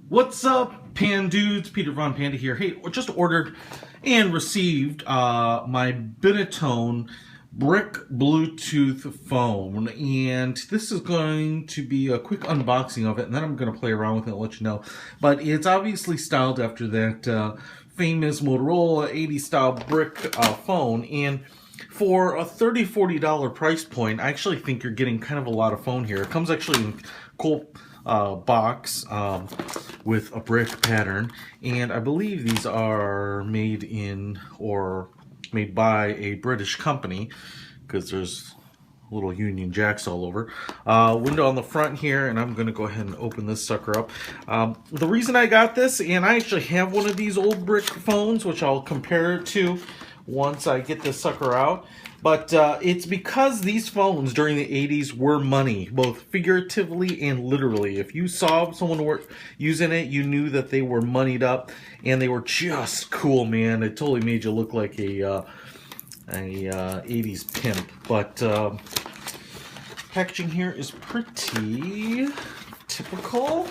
What's up, Pan Dudes? Peter Von Panda here. Hey, just ordered and received my Binatone Brick Bluetooth phone, and this is going to be a quick unboxing of it, and then I'm going to play around with it and let you know. But it's obviously styled after that famous Motorola 80s style brick phone, and for a $30–40 price point, I actually think you're getting kind of a lot of phone here. It comes actually in cool box with a brick pattern, and I believe these are made in or made by a British company because there's little Union Jacks all over. Window on the front here, and I'm going to go ahead and open this sucker up. The reason I got this, and I actually have one of these old brick phones, which I'll compare it to once I get this sucker out. But it's because these phones during the 80s were money, both figuratively and literally. If you saw someone using it, you knew that they were moneyed up, and they were just cool, man. It totally made you look like a 80s pimp. But packaging here is pretty typical.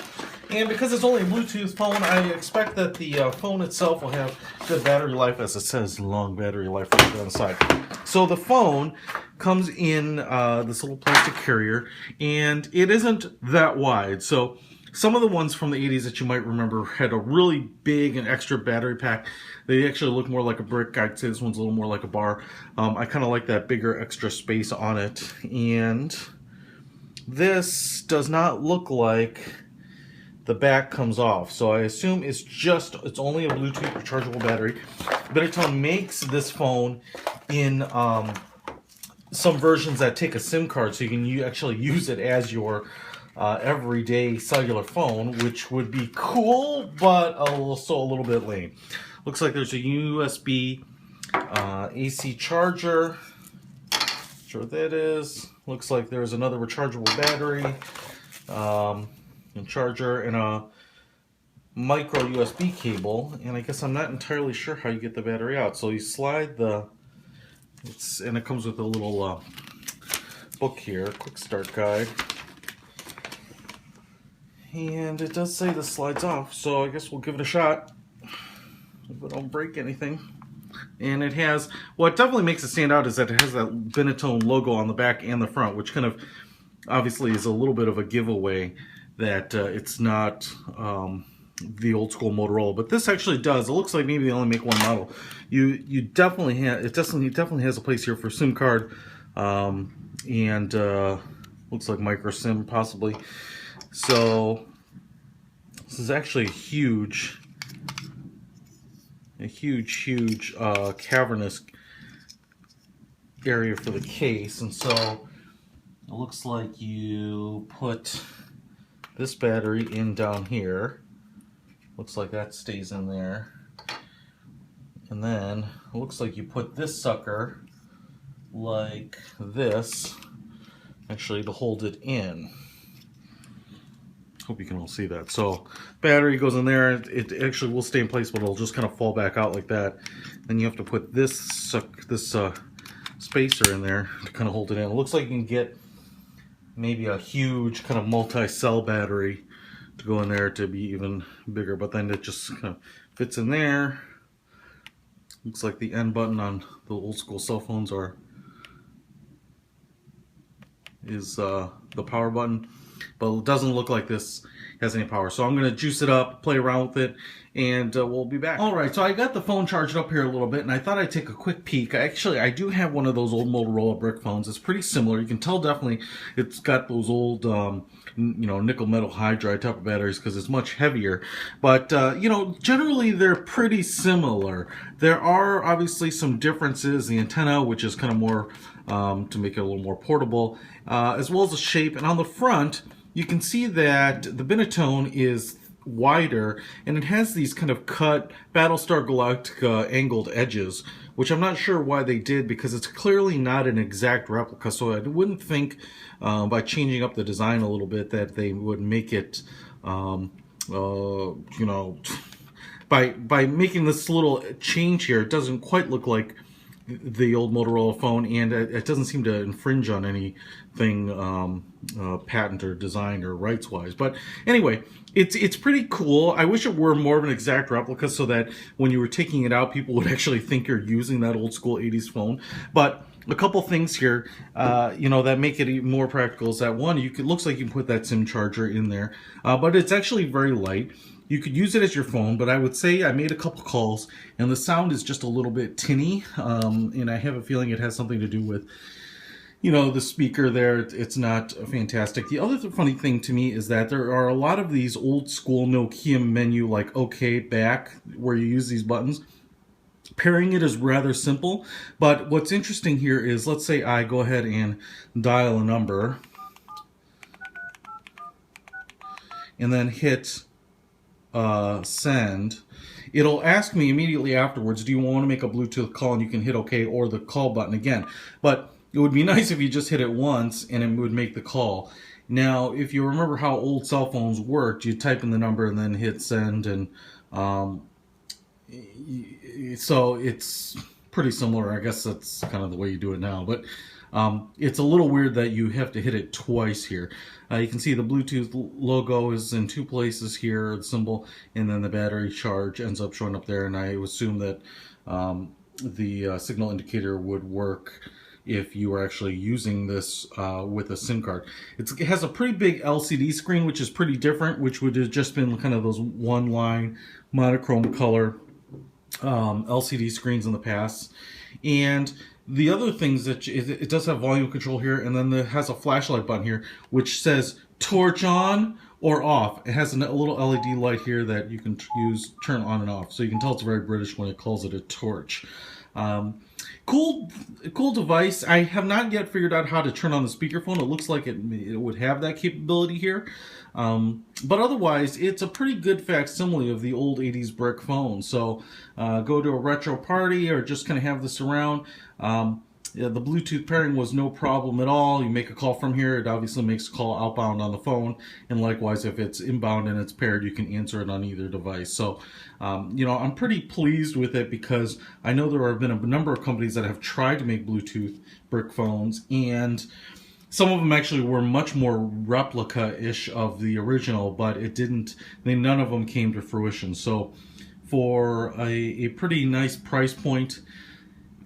And because it's only a Bluetooth phone, I expect that the phone itself will have good battery life, as it says, long battery life right on the side. So the phone comes in this little plastic carrier, and it isn't that wide. So some of the ones from the 80s that you might remember had a really big and extra battery pack. They actually look more like a brick. I'd say this one's a little more like a bar. I kind of like that bigger extra space on it. And this does not look like the back comes off, so I assume it's only a Bluetooth rechargeable battery. Binatone makes this phone in some versions that take a SIM card, so you can actually use it as your everyday cellular phone, which would be cool, but also a little bit lame. Looks like there's a USB AC charger. Not sure what that is. Looks like there's another rechargeable battery. And charger and a micro USB cable, and I guess I'm not entirely sure how you get the battery out. So you slide and it comes with a little book here, quick start guide, and it does say this slides off, so I guess we'll give it a shot if it don't break anything. And it has, what definitely makes it stand out is that it has that Binatone logo on the back and the front, which kind of obviously is a little bit of a giveaway that it's not the old school Motorola, but this actually does. It looks like maybe they only make one model. You definitely have it. Definitely has a place here for SIM card, and looks like micro SIM possibly. So this is actually a huge cavernous area for the case, and so it looks like you put this battery in down here. Looks like that stays in there. And then it looks like you put this sucker like this, actually, to hold it in. Hope you can all see that. So battery goes in there. It actually will stay in place, but it'll just kind of fall back out like that. Then you have to put this spacer in there to kind of hold it in. It looks like you can get maybe a huge kind of multi-cell battery to go in there to be even bigger, but then it just kind of fits in there. Looks like the end button on the old school cell phones is the power button, but it doesn't look like this has any power. So I'm going to juice it up, play around with it, and we'll be back. Alright, so I got the phone charged up here a little bit, and I thought I'd take a quick peek. Actually, I do have one of those old Motorola brick phones. It's pretty similar. You can tell definitely it's got those old nickel metal hydride type of batteries because it's much heavier. But generally they're pretty similar. There are obviously some differences. The antenna, which is kind of more to make it a little more portable, as well as the shape. And on the front, you can see that the Binatone is wider, and it has these kind of cut Battlestar Galactica angled edges, which I'm not sure why they did, because it's clearly not an exact replica. So I wouldn't think by changing up the design a little bit that they would make it by making this little change here, it doesn't quite look like the old Motorola phone, and it doesn't seem to infringe on anything patent or design or rights wise. But anyway, it's pretty cool. I wish it were more of an exact replica so that when you were taking it out, people would actually think you're using that old school 80s phone. But a couple things here, that make it even more practical is that one, looks like you can put that SIM charger in there, but it's actually very light. You could use it as your phone, but I would say I made a couple calls and the sound is just a little bit tinny, and I have a feeling it has something to do with, the speaker there. It's not fantastic. The other funny thing to me is that there are a lot of these old school Nokia menu, like OK, back, where you use these buttons. Pairing it is rather simple, but what's interesting here is, let's say I go ahead and dial a number and then hit send. It'll ask me immediately afterwards, do you want to make a Bluetooth call? And you can hit OK or the call button again. But it would be nice if you just hit it once and it would make the call. Now, if you remember how old cell phones worked, you type in the number and then hit send, and so it's pretty similar. I guess that's kind of the way you do it now, but it's a little weird that you have to hit it twice here. You can see the Bluetooth logo is in two places here, the symbol, and then the battery charge ends up showing up there, and I assume that the signal indicator would work if you were actually using this with a SIM card. It has a pretty big LCD screen, which is pretty different, which would have just been kind of those one-line monochrome color LCD screens in the past. And the other things that it does have volume control here, and then it has a flashlight button here which says torch on or off. It has a little LED light here that you can turn on and off, so you can tell it's very British when it calls it a torch. Cool device. I have not yet figured out how to turn on the speakerphone. It looks like it would have that capability here. But otherwise, it's a pretty good facsimile of the old 80s brick phone. So go to a retro party or just kind of have this around. Yeah, the Bluetooth pairing was no problem at all. You make a call from here, it obviously makes a call outbound on the phone, and likewise if it's inbound and it's paired, you can answer it on either device. So I'm pretty pleased with it, because I know there have been a number of companies that have tried to make Bluetooth brick phones, and some of them actually were much more replica-ish of the original, but none of them came to fruition. So for a pretty nice price point,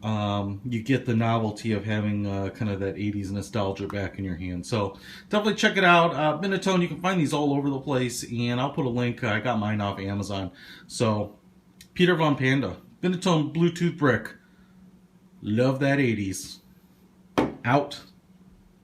you get the novelty of having kind of that 80s nostalgia back in your hand. So definitely check it out. Binatone, you can find these all over the place, and I'll put a link. I got mine off Amazon. So Peter Von Panda, Binatone Bluetooth brick. Love that 80s. Out.